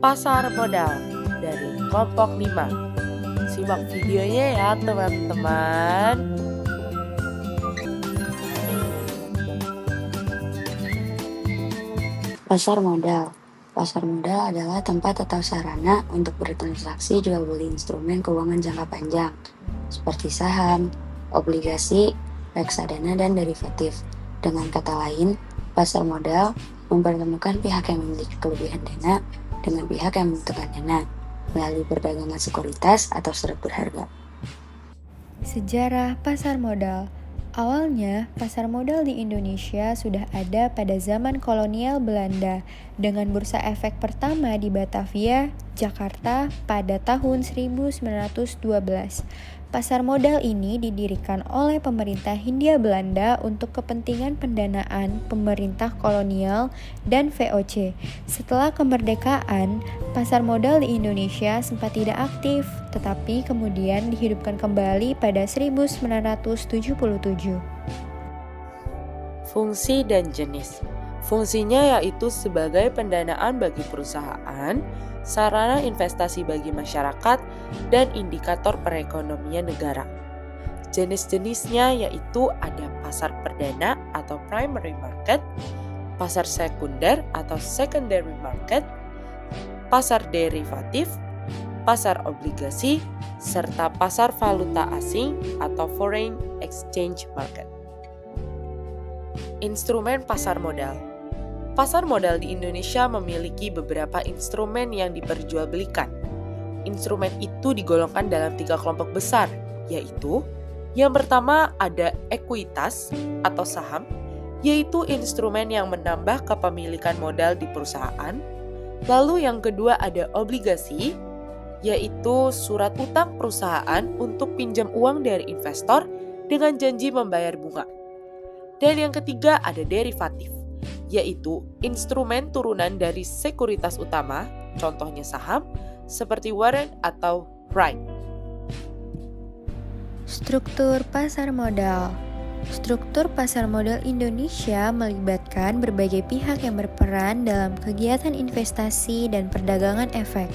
Pasar modal dari kelompok 5. Simak videonya ya teman-teman. Pasar modal. Pasar modal adalah tempat atau sarana untuk bertransaksi jual beli instrumen keuangan jangka panjang, seperti saham, obligasi, reksadana, dan derivatif. Dengan kata lain, pasar modal mempertemukan pihak yang memiliki kelebihan dana dengan pihak yang membutuhkan dana melalui perdagangan sekuritas atau surat berharga. Sejarah pasar modal. Awalnya, pasar modal di Indonesia sudah ada pada zaman kolonial Belanda dengan bursa efek pertama di Batavia, Jakarta pada tahun 1912. Pasar modal ini didirikan oleh pemerintah Hindia Belanda untuk kepentingan pendanaan pemerintah kolonial dan VOC. Setelah kemerdekaan, pasar modal di Indonesia sempat tidak aktif, tetapi kemudian dihidupkan kembali pada 1977. Fungsi dan jenis. Fungsinya yaitu sebagai pendanaan bagi perusahaan, sarana investasi bagi masyarakat, dan indikator perekonomian negara. Jenis-jenisnya yaitu ada pasar perdana atau primary market, pasar sekunder atau secondary market, pasar derivatif, pasar obligasi, serta pasar valuta asing atau foreign exchange market. Instrumen pasar modal. Pasar modal di Indonesia memiliki beberapa instrumen yang diperjualbelikan. Instrumen itu digolongkan dalam 3 kelompok besar, yaitu yang pertama ada ekuitas atau saham, yaitu instrumen yang menambah kepemilikan modal di perusahaan. Lalu yang kedua ada obligasi, yaitu surat utang perusahaan untuk pinjam uang dari investor dengan janji membayar bunga. Dan yang ketiga ada derivatif, yaitu instrumen turunan dari sekuritas utama, contohnya saham, seperti warrant atau right. Struktur pasar modal. Struktur pasar modal Indonesia melibatkan berbagai pihak yang berperan dalam kegiatan investasi dan perdagangan efek.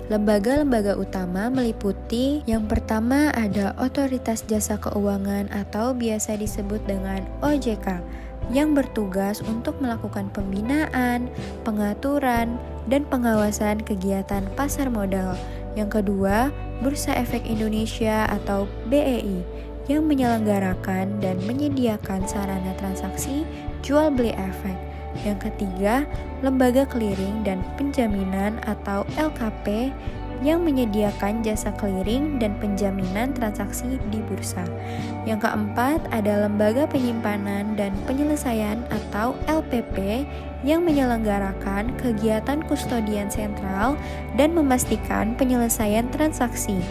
Lembaga-lembaga utama meliputi yang pertama ada Otoritas Jasa Keuangan atau biasa disebut dengan OJK yang bertugas untuk melakukan pembinaan, pengaturan, dan pengawasan kegiatan pasar modal. Yang kedua, Bursa Efek Indonesia atau BEI yang menyelenggarakan dan menyediakan sarana transaksi jual beli efek. Yang ketiga, Lembaga Clearing dan Penjaminan atau LKP yang menyediakan jasa clearing dan penjaminan transaksi di bursa. Yang keempat, ada Lembaga Penyimpanan dan Penyelesaian atau LPP yang menyelenggarakan kegiatan kustodian sentral dan memastikan penyelesaian transaksi.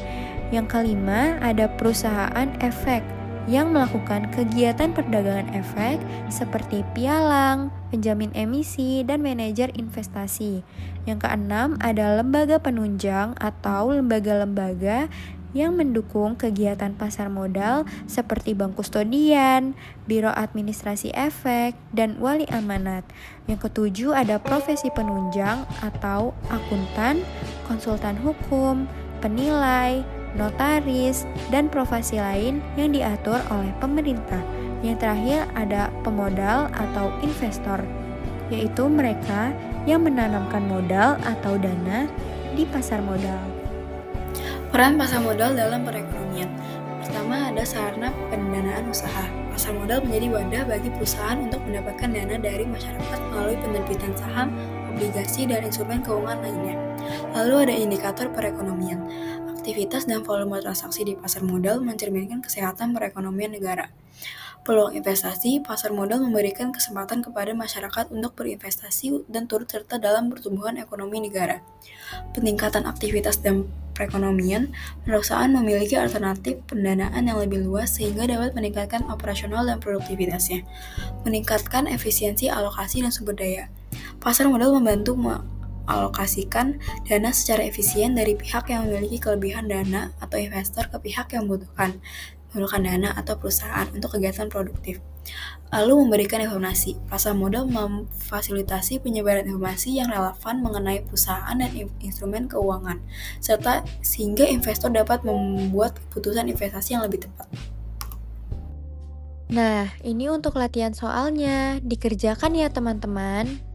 Yang kelima, ada perusahaan efek yang melakukan kegiatan perdagangan efek seperti pialang, penjamin emisi, dan manajer investasi. Yang keenam, ada lembaga penunjang atau lembaga-lembaga yang mendukung kegiatan pasar modal seperti bank kustodian, biro administrasi efek, dan wali amanat. Yang ketujuh, ada profesi penunjang atau akuntan, konsultan hukum, penilai, notaris, dan profesi lain yang diatur oleh pemerintah. Yang terakhir ada pemodal atau investor, yaitu mereka yang menanamkan modal atau dana di pasar modal. Peran pasar modal dalam perekonomian. Pertama ada sarana pendanaan usaha. Pasar modal menjadi wadah bagi perusahaan untuk mendapatkan dana dari masyarakat melalui penerbitan saham, obligasi, dan instrumen keuangan lainnya. Lalu ada indikator perekonomian. Aktivitas dan volume transaksi di pasar modal mencerminkan kesehatan perekonomian negara. Peluang investasi, pasar modal memberikan kesempatan kepada masyarakat untuk berinvestasi dan turut serta dalam pertumbuhan ekonomi negara. Peningkatan aktivitas dan perekonomian, perusahaan memiliki alternatif pendanaan yang lebih luas sehingga dapat meningkatkan operasional dan produktivitasnya. Meningkatkan efisiensi alokasi dan sumber daya. Pasar modal membantu alokasikan dana secara efisien dari pihak yang memiliki kelebihan dana atau investor ke pihak yang membutuhkan dana atau perusahaan untuk kegiatan produktif. Lalu memberikan informasi. Pasar modal memfasilitasi penyebaran informasi yang relevan mengenai perusahaan dan instrumen keuangan, serta sehingga investor dapat membuat keputusan investasi yang lebih tepat. Nah, ini untuk latihan soalnya. Dikerjakan ya teman-teman.